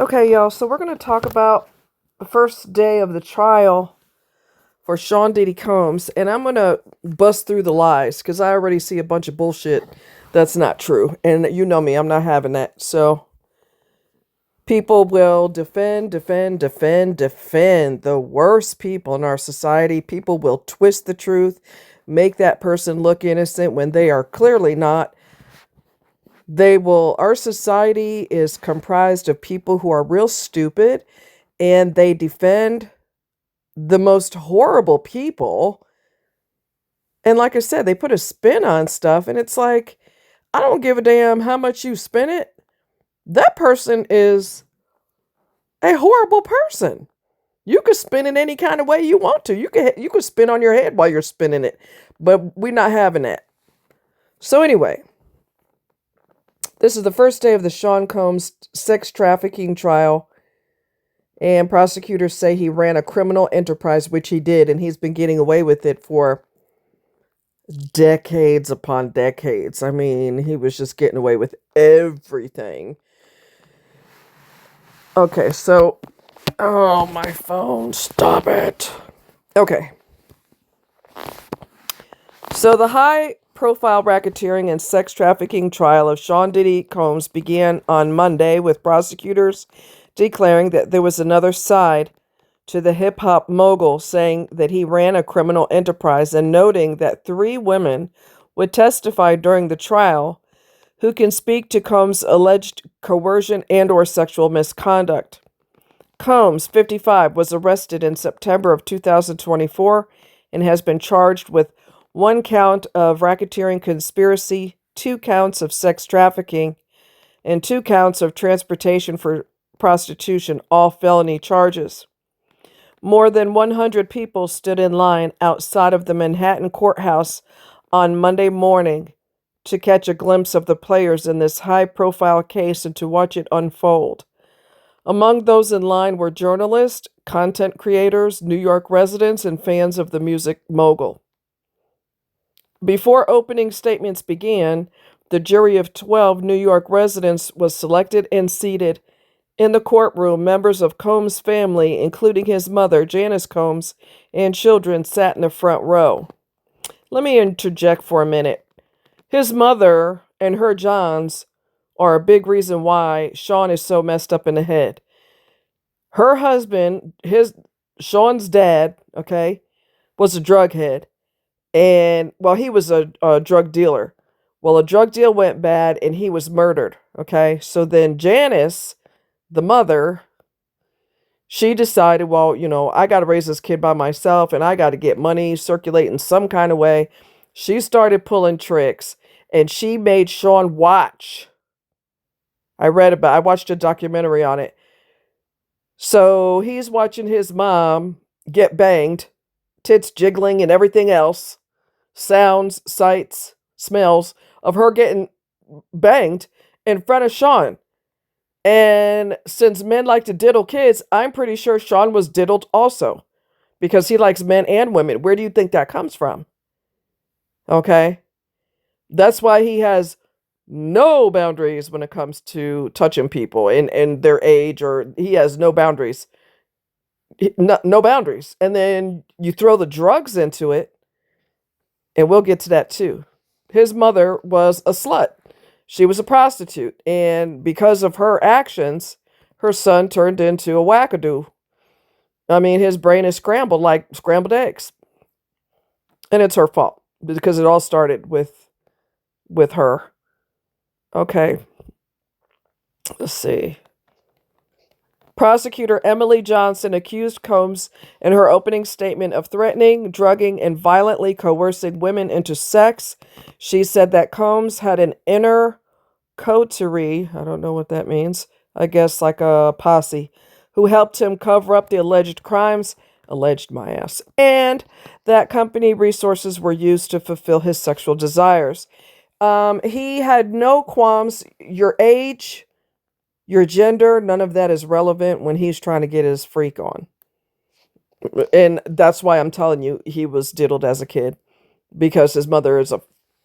Okay, y'all, so we're going to talk about the first day of the trial for Sean Diddy Combs, and I'm going to bust through the lies because I already see a bunch of bullshit that's not true. And you know me, I'm not having that. So people will defend the worst people in our society. People will twist the truth, make that person look innocent when they are clearly not. Our society is comprised of people who are real stupid and they defend the most horrible people. And like I said, they put a spin on stuff, and it's like, I don't give a damn how much you spin it. That person is a horrible person. You could spin it any kind of way you want to. You could spin on your head while you're spinning it, but we're not having that. So anyway, this is the first day of the Sean Combs sex trafficking trial. And prosecutors say he ran a criminal enterprise, which he did, and he's been getting away with it for decades upon decades. I mean, he was just getting away with everything. Okay, so, oh, my phone, stop it. Okay. So the high-profile racketeering and sex trafficking trial of Sean Diddy Combs began on Monday with prosecutors declaring that there was another side to the hip-hop mogul, saying that he ran a criminal enterprise and noting that 3 women would testify during the trial who can speak to Combs' alleged coercion and or sexual misconduct. Combs, 55, was arrested in September of 2024 and has been charged with 1 count of racketeering conspiracy, 2 counts of sex trafficking, and 2 counts of transportation for prostitution, all felony charges. More than 100 people stood in line outside of the Manhattan courthouse on Monday morning to catch a glimpse of the players in this high-profile case and to watch it unfold. Among those in line were journalists, content creators, New York residents, and fans of the music mogul. Before opening statements began, the jury of 12 New York residents was selected and seated. In the courtroom, members of Combs' family, including his mother, Janice Combs, and children, sat in the front row. Let me interject for a minute. His mother and her Johns are a big reason why Sean is so messed up in the head. Her husband, Sean's dad, okay, was a drug head. And, well, he was a drug dealer. Well, a drug deal went bad and he was murdered, okay? So then Janice, the mother, she decided, well, I got to raise this kid by myself and I got to get money circulating some kind of way. She started pulling tricks and she made Sean watch. I watched a documentary on it. So he's watching his mom get banged, tits jiggling and everything else, sounds, sights, smells of her getting banged in front of Sean. And since men like to diddle kids, I'm pretty sure Sean was diddled also because he likes men and women. Where do you think that comes from? Okay. That's why he has no boundaries when it comes to touching people and their age, or he has no boundaries. No boundaries. And then you throw the drugs into it, and we'll get to that too. His mother was a slut. She was a prostitute, and because of her actions, her son turned into a wackadoo. I mean, his brain is scrambled like scrambled eggs. And it's her fault, because it all started with her. Okay, let's see. Prosecutor Emily Johnson accused Combs in her opening statement of threatening, drugging, and violently coercing women into sex. She said that Combs had an inner coterie, I don't know what that means, I guess like a posse, who helped him cover up the alleged crimes, alleged my ass, and that company resources were used to fulfill his sexual desires. He had no qualms. Your age, your gender, none of that is relevant when he's trying to get his freak on. And that's why I'm telling you, he was diddled as a kid, because his mother is a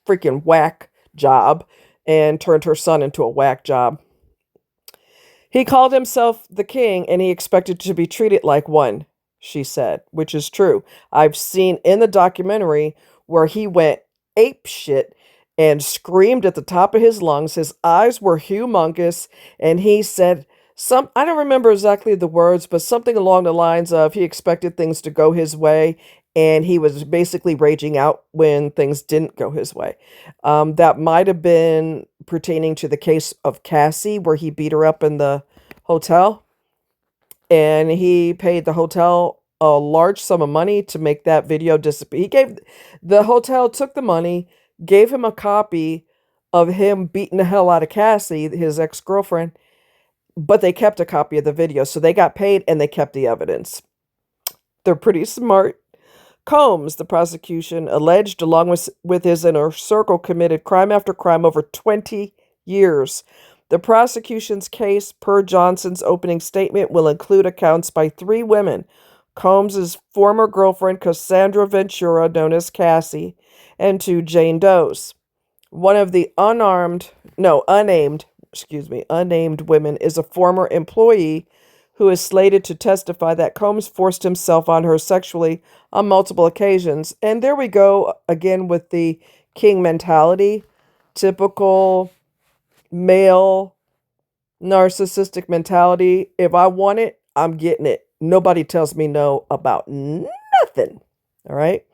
freaking whack job and turned her son into a whack job. He called himself the king and he expected to be treated like one, she said, which is true. I've seen in the documentary where he went ape shit and screamed at the top of his lungs. His eyes were humongous, and he said I don't remember exactly the words, but something along the lines of he expected things to go his way, and he was basically raging out when things didn't go his way. That might have been pertaining to the case of Cassie, where he beat her up in the hotel, and he paid the hotel a large sum of money to make that video disappear. The hotel took the money, gave him a copy of him beating the hell out of Cassie, his ex-girlfriend, but they kept a copy of the video. So they got paid and they kept the evidence. They're pretty smart. Combs, the prosecution alleged, along with his inner circle, committed crime after crime over 20 years. The prosecution's case, per Johnson's opening statement, will include accounts by 3 women: Combs's former girlfriend, Cassandra Ventura, known as Cassie, and 2 Jane Does. One of the unnamed women is a former employee who is slated to testify that Combs forced himself on her sexually on multiple occasions. And there we go again with the king mentality, typical male narcissistic mentality. If I want it, I'm getting it. Nobody tells me no about nothing. All right.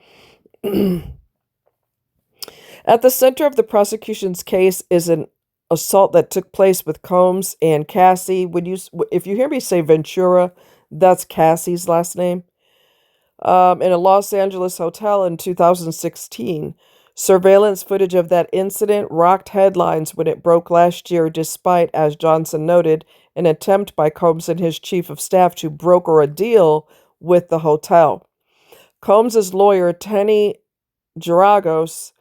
At the center of the prosecution's case is an assault that took place with Combs and Cassie. If you hear me say Ventura, that's Cassie's last name. In a Los Angeles hotel in 2016. Surveillance footage of that incident rocked headlines when it broke last year, despite, as Johnson noted, an attempt by Combs and his chief of staff to broker a deal with the hotel. Combs's lawyer, Tenny Geragos,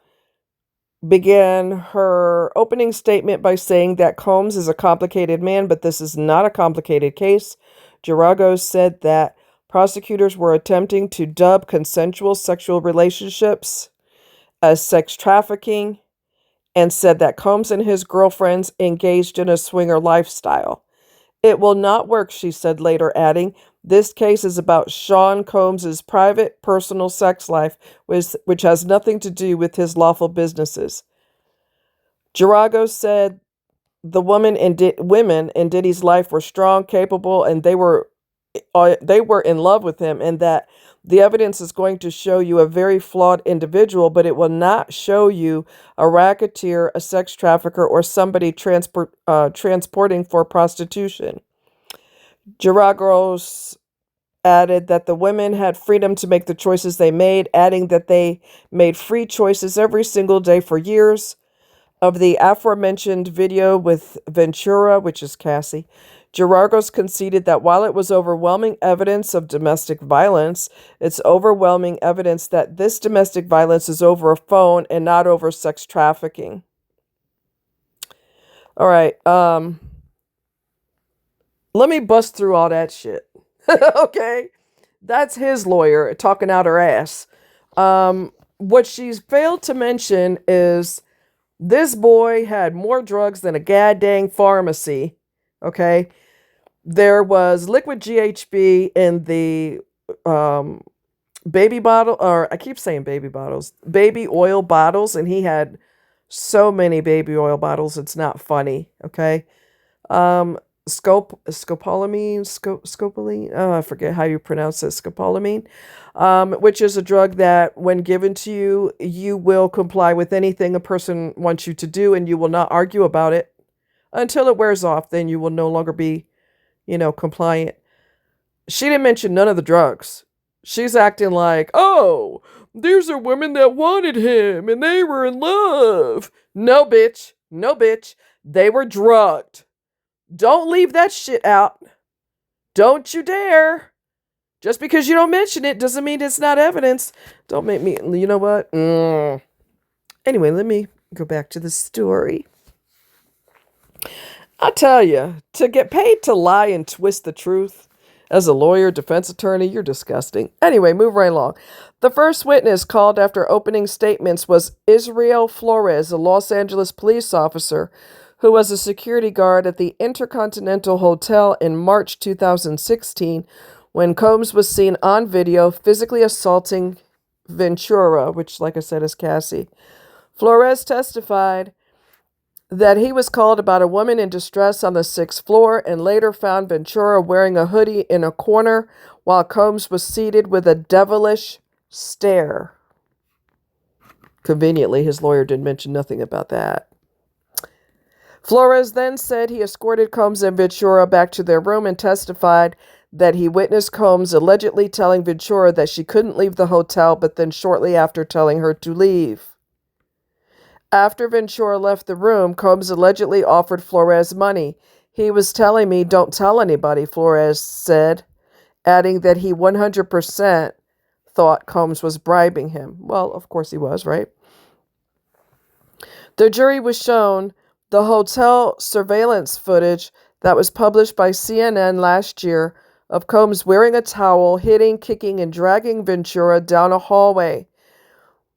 began her opening statement by saying that Combs is a complicated man, but this is not a complicated case. Geragos said that prosecutors were attempting to dub consensual sexual relationships as sex trafficking, and said that Combs and his girlfriends engaged in a swinger lifestyle. It will not work, she said later, adding, this case is about Sean Combs's private, personal sex life, which has nothing to do with his lawful businesses. Geragos said the women in Diddy's life were strong, capable, and they were in love with him, and that the evidence is going to show you a very flawed individual, but it will not show you a racketeer, a sex trafficker, or somebody transporting for prostitution. Geragos added that the women had freedom to make the choices they made, adding that they made free choices every single day for years. Of the aforementioned video with Ventura, which is Cassie, Geragos conceded that while it was overwhelming evidence of domestic violence, it's overwhelming evidence that this domestic violence is over a phone and not over sex trafficking. All right, let me bust through all that shit. Okay? That's his lawyer talking out her ass. What she's failed to mention is this boy had more drugs than a goddamn pharmacy. Okay? There was liquid GHB in the baby bottle, or I keep saying baby bottles, baby oil bottles, and he had so many baby oil bottles, it's not funny, okay? Scopolamine, I forget how you pronounce it, scopolamine, which is a drug that when given to you, you will comply with anything a person wants you to do, and you will not argue about it until it wears off. Then you will no longer be compliant. She didn't mention none of the drugs. She's acting like, oh, these are women that wanted him and they were in love. No, bitch. No, bitch. They were drugged. Don't leave that shit out. Don't you dare. Just because you don't mention it doesn't mean it's not evidence. Don't make me, you know what? Anyway, let me go back to the story. I tell you, to get paid to lie and twist the truth as a lawyer, defense attorney, you're disgusting. Anyway, move right along. The first witness called after opening statements was Israel Flores, a Los Angeles police officer who was a security guard at the Intercontinental Hotel in March 2016 when Combs was seen on video physically assaulting Ventura, which, like I said, is Cassie. Flores testified that he was called about a woman in distress on the 6th floor and later found Ventura wearing a hoodie in a corner while Combs was seated with a devilish stare. Conveniently, his lawyer did mention nothing about that. Flores then said he escorted Combs and Ventura back to their room and testified that he witnessed Combs allegedly telling Ventura that she couldn't leave the hotel, but then shortly after telling her to leave. After Ventura left the room, Combs allegedly offered Flores money. He was telling me, "Don't tell anybody," Flores said, adding that he 100% thought Combs was bribing him. Well, of course he was, right? The jury was shown the hotel surveillance footage that was published by CNN last year of Combs wearing a towel, hitting, kicking, and dragging Ventura down a hallway.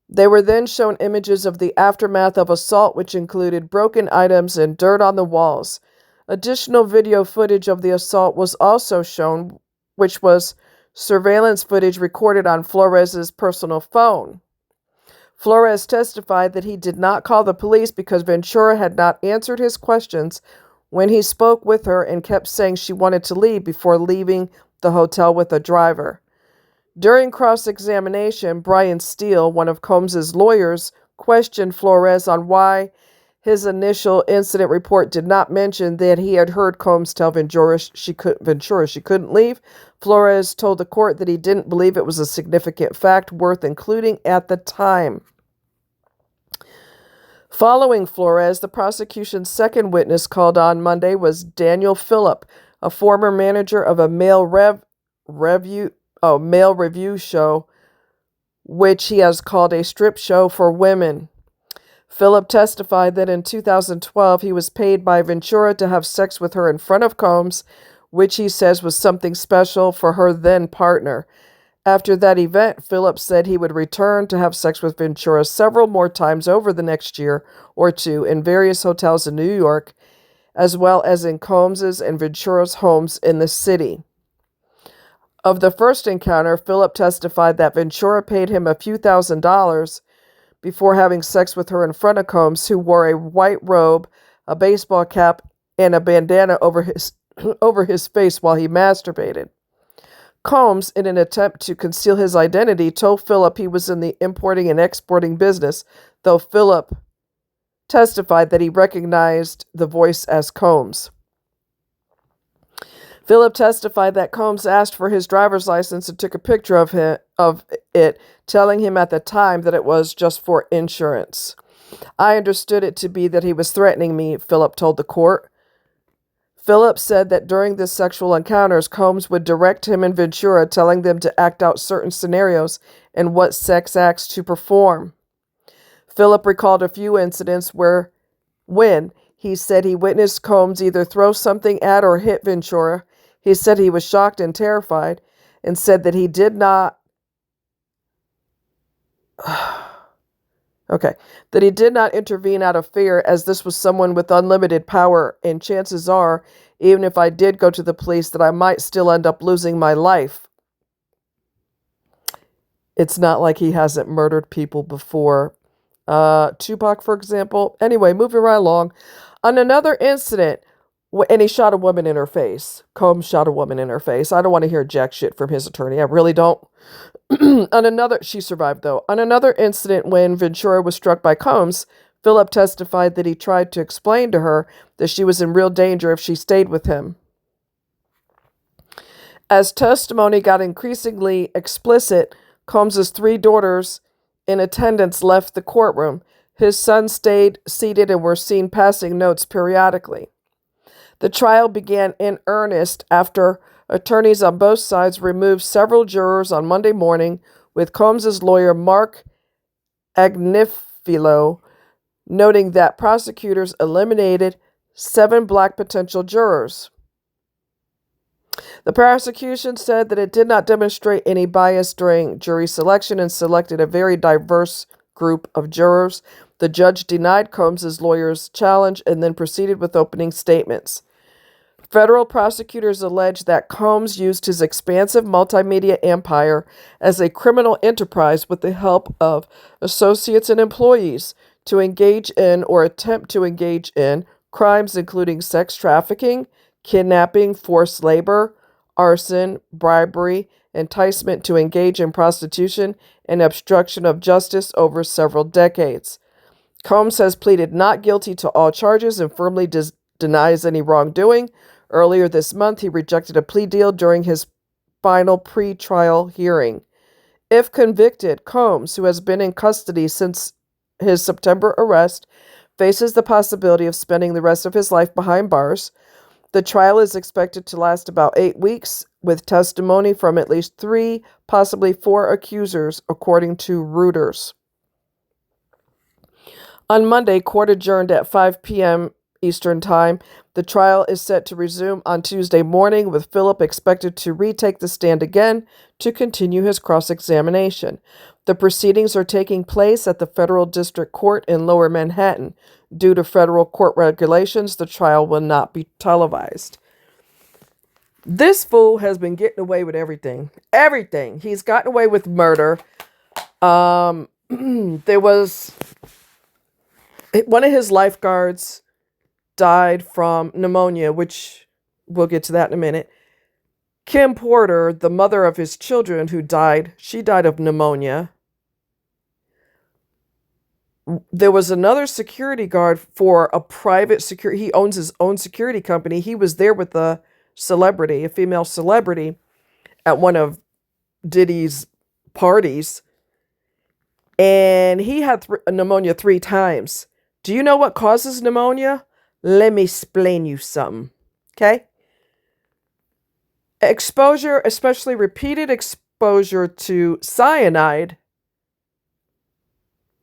They were then shown images of the aftermath of assault, which included broken items and dirt on the walls. Additional video footage of the assault was also shown, which was surveillance footage recorded on Flores's personal phone. Flores testified that he did not call the police because Ventura had not answered his questions when he spoke with her and kept saying she wanted to leave before leaving the hotel with a driver. During cross-examination, Brian Steele, one of Combs's lawyers, questioned Flores on why his initial incident report did not mention that he had heard Combs tell Ventura she couldn't leave. Flores told the court that he didn't believe it was a significant fact worth including at the time. Following Flores, the prosecution's second witness called on Monday was Daniel Phillip, a former manager of a male review show, which he has called a strip show for women. Phillip testified that in 2012 he was paid by Ventura to have sex with her in front of Combs, which he says was something special for her then partner. After that event, Phillip said he would return to have sex with Ventura several more times over the next year or two in various hotels in New York, as well as in Combs's and Ventura's homes in the city. Of the first encounter, Phillip testified that Ventura paid him a few $1,000s before having sex with her in front of Combs, who wore a white robe, a baseball cap, and a bandana over his face while he masturbated. Combs, in an attempt to conceal his identity, told Phillip he was in the importing and exporting business, though Phillip testified that he recognized the voice as Combs. Phillip testified that Combs asked for his driver's license and took a picture of it, telling him at the time that it was just for insurance. "I understood it to be that he was threatening me," Phillip told the court. Phillip said that during the sexual encounters, Combs would direct him and Ventura, telling them to act out certain scenarios and what sex acts to perform. Phillip recalled a few incidents when he said he witnessed Combs either throw something at or hit Ventura. He said he was shocked and terrified and said that he did not intervene out of fear, as this was someone with unlimited power, and chances are, even if I did go to the police, that I might still end up losing my life. It's not like he hasn't murdered people before. Tupac, for example. Anyway, moving right along. On another incident, and he shot a woman in her face. Combs shot a woman in her face. I don't want to hear jack shit from his attorney. I really don't. She survived though. On another incident when Ventura was struck by Combs, Phillip testified that he tried to explain to her that she was in real danger if she stayed with him. As testimony got increasingly explicit, Combs's 3 daughters in attendance left the courtroom. His son stayed seated and were seen passing notes periodically. The trial began in earnest after attorneys on both sides removed several jurors on Monday morning, with Combs's lawyer Mark Agnifilo noting that prosecutors eliminated 7 black potential jurors. The prosecution said that it did not demonstrate any bias during jury selection and selected a very diverse group of jurors. The judge denied Combs' lawyer's challenge and then proceeded with opening statements. Federal prosecutors allege that Combs used his expansive multimedia empire as a criminal enterprise with the help of associates and employees to engage in or attempt to engage in crimes including sex trafficking, kidnapping, forced labor, arson, bribery, enticement to engage in prostitution, and obstruction of justice over several decades. Combs has pleaded not guilty to all charges and firmly denies any wrongdoing. Earlier this month, he rejected a plea deal during his final pre-trial hearing. If convicted, Combs, who has been in custody since his September arrest, faces the possibility of spending the rest of his life behind bars. The trial is expected to last about 8 weeks, with testimony from at least 3, possibly 4 accusers, according to Reuters. On Monday, court adjourned at 5 p.m. Eastern Time. The trial is set to resume on Tuesday morning, with Phillip expected to retake the stand again to continue his cross-examination. The proceedings are taking place at the Federal District Court in Lower Manhattan. Due to federal court regulations, the trial will not be televised. This fool has been getting away with everything. Everything. He's gotten away with murder. There was one of his lifeguards died from pneumonia, which we'll get to that in a minute. Kim Porter, the mother of his children who died, she died of pneumonia. There was another security guard for a private security. He owns his own security company. He was there with a celebrity, a female celebrity, at one of Diddy's parties. And he had pneumonia 3 times. Do you know what causes pneumonia? Let me explain you something. Okay? Exposure, especially repeated exposure to cyanide,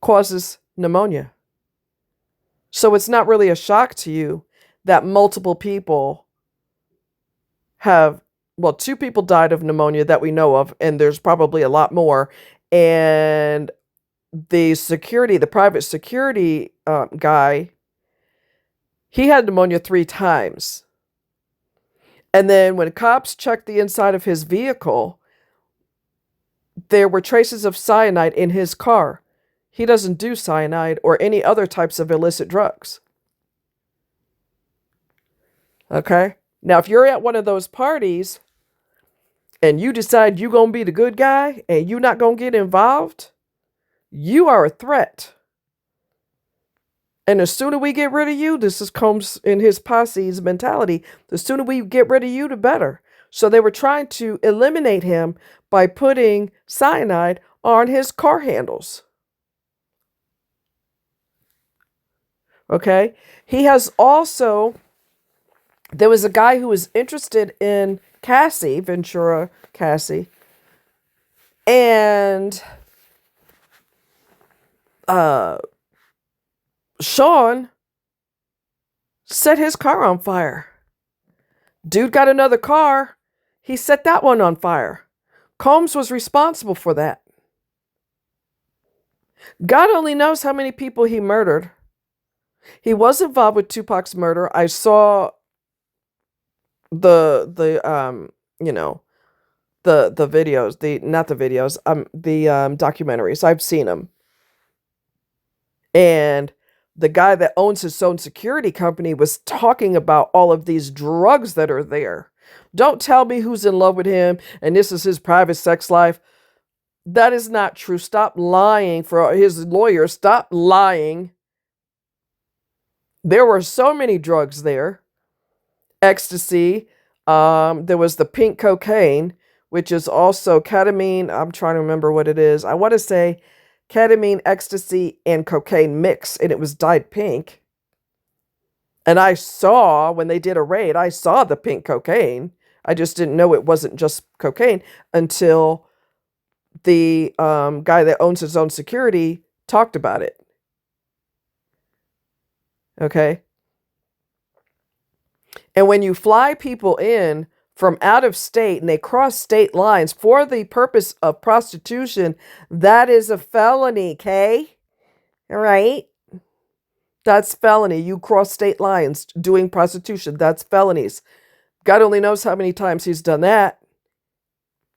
causes pneumonia. So it's not really a shock to you that multiple people have, well, 2 people died of pneumonia that we know of, and there's probably a lot more. And the private security guy, he had pneumonia 3 times. And then when cops checked the inside of his vehicle, there were traces of cyanide in his car. He doesn't do cyanide or any other types of illicit drugs. Okay? Now, if you're at one of those parties and you decide you're going to be the good guy and you're not going to get involved, you are a threat. And the sooner we get rid of you, this is Combs in his posse's mentality, the sooner we get rid of you, the better. So they were trying to eliminate him by putting cyanide on his car handles. Okay? He has also, there was a guy who was interested in Cassie, Ventura Cassie, and Sean set his car on fire. Dude got another car. He set that one on fire. Combs was responsible for that. God only knows how many people he murdered. He was involved with Tupac's murder. I saw the videos, the documentaries. I've seen them. And the guy that owns his own security company was talking about all of these drugs that are there. Don't tell me who's in love with him and this is his private sex life. That is not true. Stop lying for his lawyer. Stop lying. There were so many drugs there. Ecstasy. There was the pink cocaine, which is also ketamine. I'm trying to remember what it is. I want to say ketamine, ecstasy, and cocaine mix, and it was dyed pink. And I saw, when they did a raid, I saw the pink cocaine. I just didn't know it wasn't just cocaine until the guy that owns his own security talked about it. Okay? And when you fly people in from out of state and they cross state lines for the purpose of prostitution, that is a felony, okay? right? That's felony. You cross state lines doing prostitution. That's felonies. God only knows how many times he's done that.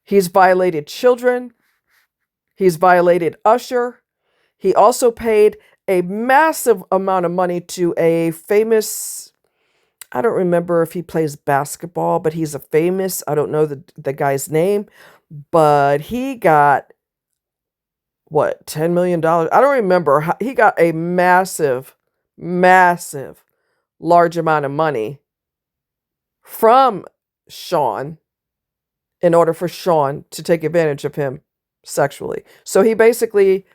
He's violated children. He's violated Usher. He also paid a massive amount of money to a famous, I don't remember if he plays basketball, but he's a famous, I don't know the guy's name, but he got, what, $10 million? I don't remember. He got a massive, massive, large amount of money from Sean in order for Sean to take advantage of him sexually. So he basically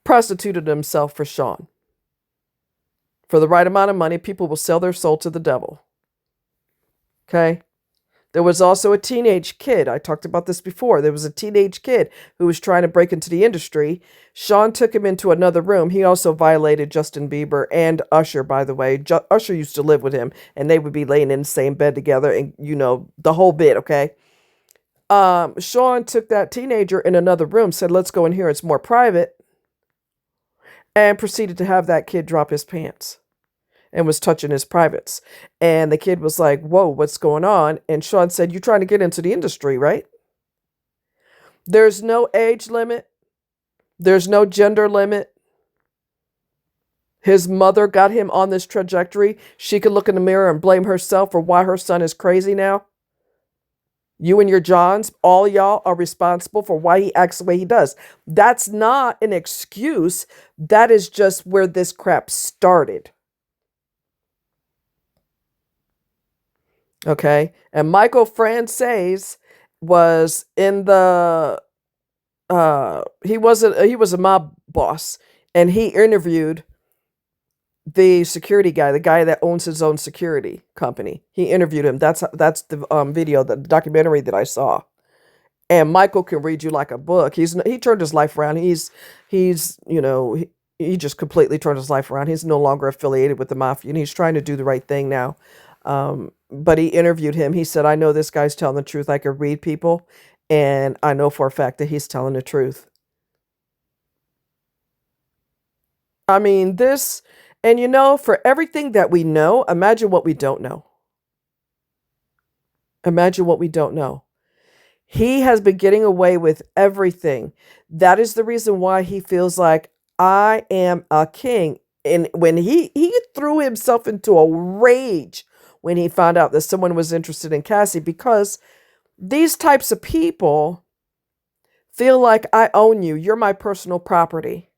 prostituted himself for Sean. For the right amount of money, people will sell their soul to the devil. Okay? There was also a teenage kid. I talked about this before. There was a teenage kid who was trying to break into the industry. Sean took him into another room. He also violated Justin Bieber and Usher, by the way. Usher used to live with him, and they would be laying in the same bed together, and the whole bit, okay? Sean took that teenager in another room, said, let's go in here, it's more private, and proceeded to have that kid drop his pants and was touching his privates. And the kid was like, whoa, what's going on? And Sean said, you're trying to get into the industry, right? There's no age limit. There's no gender limit. His mother got him on this trajectory. She could look in the mirror and blame herself for why her son is crazy now. You and your Johns, all y'all are responsible for why he acts the way he does. That's not an excuse. That is just where this crap started. Okay? And Michael Franzese was in the he was a mob boss, and he interviewed the security guy, the guy that owns his own security company. He interviewed him. That's the video, the documentary that I saw. And Michael can read you like a book. He turned his life around. He just completely turned his life around. He's no longer affiliated with the mafia, and he's trying to do the right thing now. But he interviewed him. He said, I know this guy's telling the truth. I could read people, and I know for a fact that he's telling the truth. I mean, for everything that we know, imagine what we don't know. Imagine what we don't know. He has been getting away with everything. That is the reason why he feels like I am a king. And when he threw himself into a rage when he found out that someone was interested in Cassie, because these types of people feel like I own you. You're my personal property.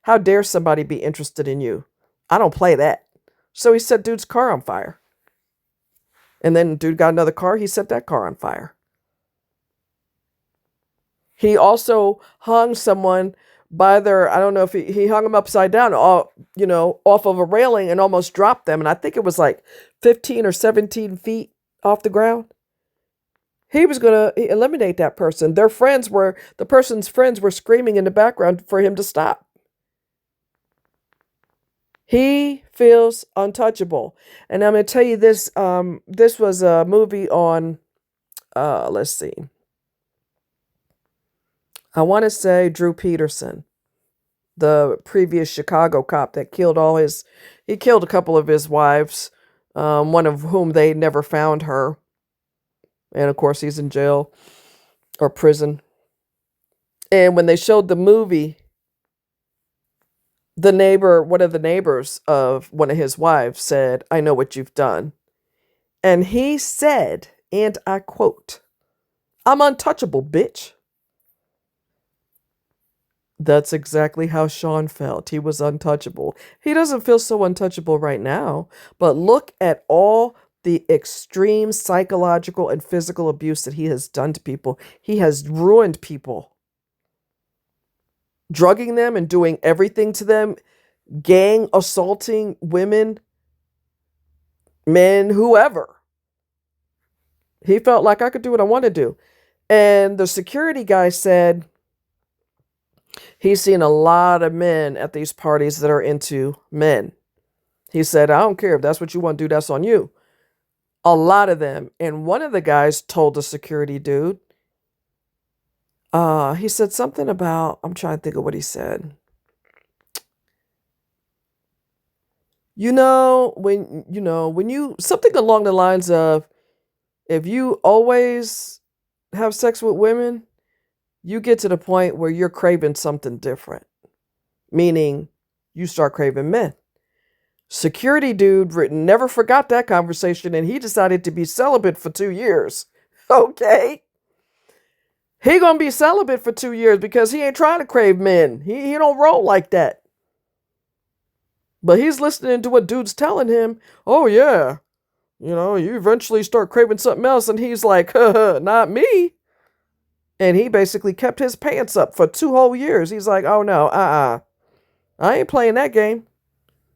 How dare somebody be interested in you? I don't play that. So he set dude's car on fire. And then dude got another car. He set that car on fire. He also hung someone by I don't know if he hung them upside down, off of a railing, and almost dropped them. And I think it was like 15 or 17 feet off the ground. He was going to eliminate that person. The person's friends were screaming in the background for him to stop. He feels untouchable. And I'm going to tell you this, this was a movie on, let's see. I want to say Drew Peterson, the previous Chicago cop that he killed a couple of his wives, one of whom they never found her. And of course he's in jail or prison. And when they showed the movie, one of the neighbors of one of his wives said, I know what you've done. And he said, and I quote, I'm untouchable, bitch. That's exactly how Sean felt. He was untouchable. He doesn't feel so untouchable right now, but look at all the extreme psychological and physical abuse that he has done to people. He has ruined people. Drugging them and doing everything to them, gang assaulting women, men, whoever. He felt like I could do what I want to do. And the security guy said he's seen a lot of men at these parties that are into men. He said, I don't care if that's what you want to do, that's on you. A lot of them. And one of the guys told the security dude, he said something about, I'm trying to think of what he said. when you something along the lines of, if you always have sex with women, you get to the point where you're craving something different, meaning you start craving men. Security dude never forgot that conversation, and he decided to be celibate for 2 years. Okay. He gonna be celibate for 2 years because he ain't trying to crave men. He don't roll like that. But he's listening to what dude's telling him. Oh yeah, you eventually start craving something else, and he's like, not me. And he basically kept his pants up for 2 whole years. He's like, oh no, I ain't playing that game.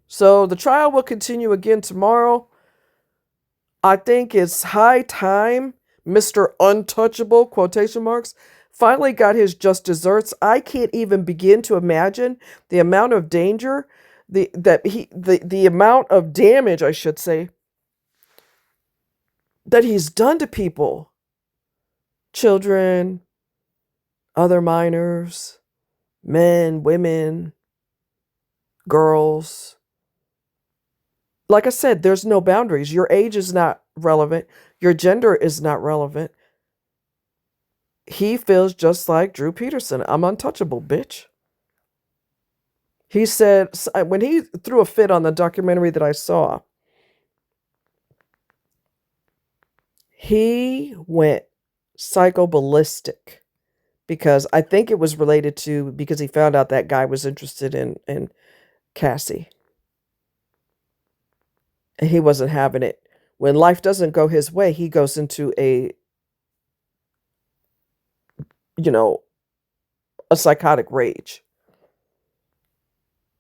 So the trial will continue again tomorrow. I think it's high time Mr. Untouchable, quotation marks, finally got his just desserts. I can't even begin to imagine the amount of danger, the amount of damage, I should say, that he's done to people. Children, other minors, men, women, girls. Like I said, there's no boundaries. Your age is not relevant. Your gender is not relevant. He feels just like Drew Peterson. I'm untouchable, bitch. He said, when he threw a fit on the documentary that I saw, he went psychoballistic, because I think it was related to, because he found out that guy was interested in Cassie. And he wasn't having it. When life doesn't go his way, he goes into a psychotic rage.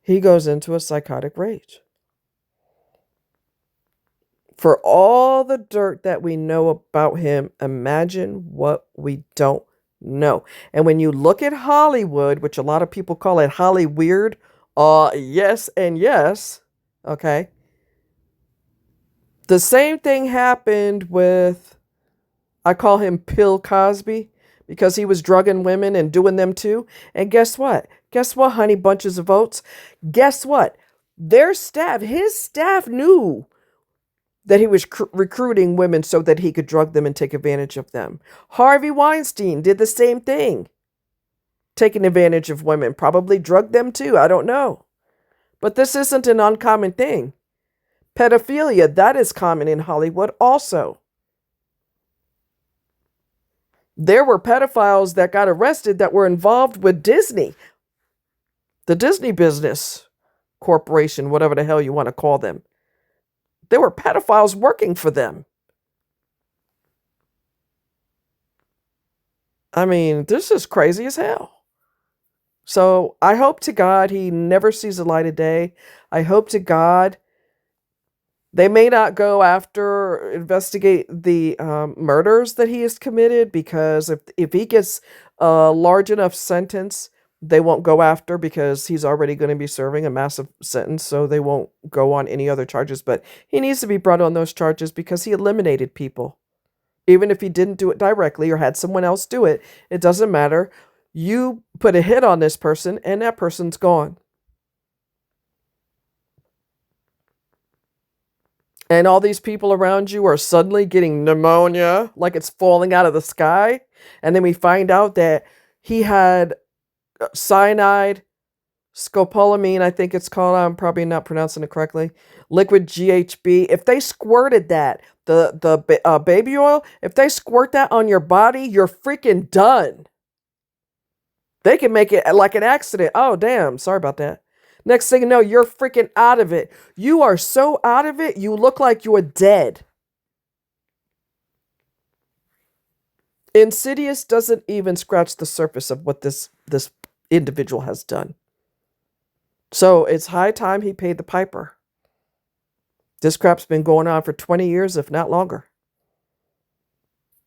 He goes into a psychotic rage. For all the dirt that we know about him, imagine what we don't know. And when you look at Hollywood, which a lot of people call it Holly weird, yes and yes, okay. The same thing happened with, I call him Bill Cosby, because he was drugging women and doing them too. And guess what? Guess what, honey bunches of oats? Guess what? His staff knew that he was recruiting women so that he could drug them and take advantage of them. Harvey Weinstein did the same thing. Taking advantage of women. Probably drugged them too. I don't know. But this isn't an uncommon thing. Pedophilia, that is common in Hollywood also. There were pedophiles that got arrested that were involved with Disney. The Disney business corporation, whatever the hell you want to call them. There were pedophiles working for them. I mean, this is crazy as hell. So I hope to God he never sees the light of day. I hope to God they may not go after, investigate the murders that he has committed, because if he gets a large enough sentence, they won't go after, because he's already going to be serving a massive sentence, so they won't go on any other charges. But he needs to be brought on those charges because he eliminated people. Even if he didn't do it directly or had someone else do it, it doesn't matter. You put a hit on this person and that person's gone. And all these people around you are suddenly getting pneumonia, like it's falling out of the sky. And then we find out that he had cyanide, scopolamine, I think it's called. I'm probably not pronouncing it correctly. Liquid GHB. If they squirted that, the baby oil, if they squirt that on your body, you're freaking done. They can make it like an accident. Oh, damn. Sorry about that. Next thing you know, you're freaking out of it. You are so out of it, you look like you're dead. Insidious doesn't even scratch the surface of what this individual has done. So it's high time he paid the piper. This crap's been going on for 20 years, if not longer.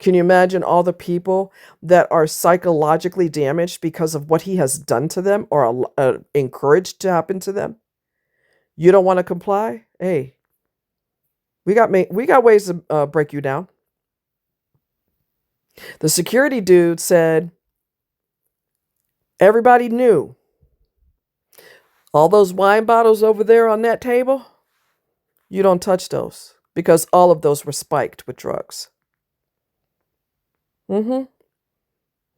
Can you imagine all the people that are psychologically damaged because of what he has done to them or encouraged to happen to them? You don't want to comply? Hey, we got ways to break you down. The security dude said everybody knew all those wine bottles over there on that table, You don't touch those because all of those were spiked with drugs. Mm-hmm.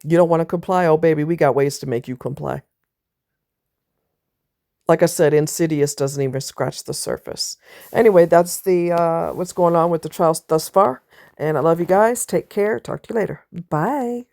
You don't want to comply? Oh, baby, we got ways to make you comply. Like I said, Insidious doesn't even scratch the surface. Anyway, that's the what's going on with the trials thus far. And I love you guys. Take care. Talk to you later. Bye.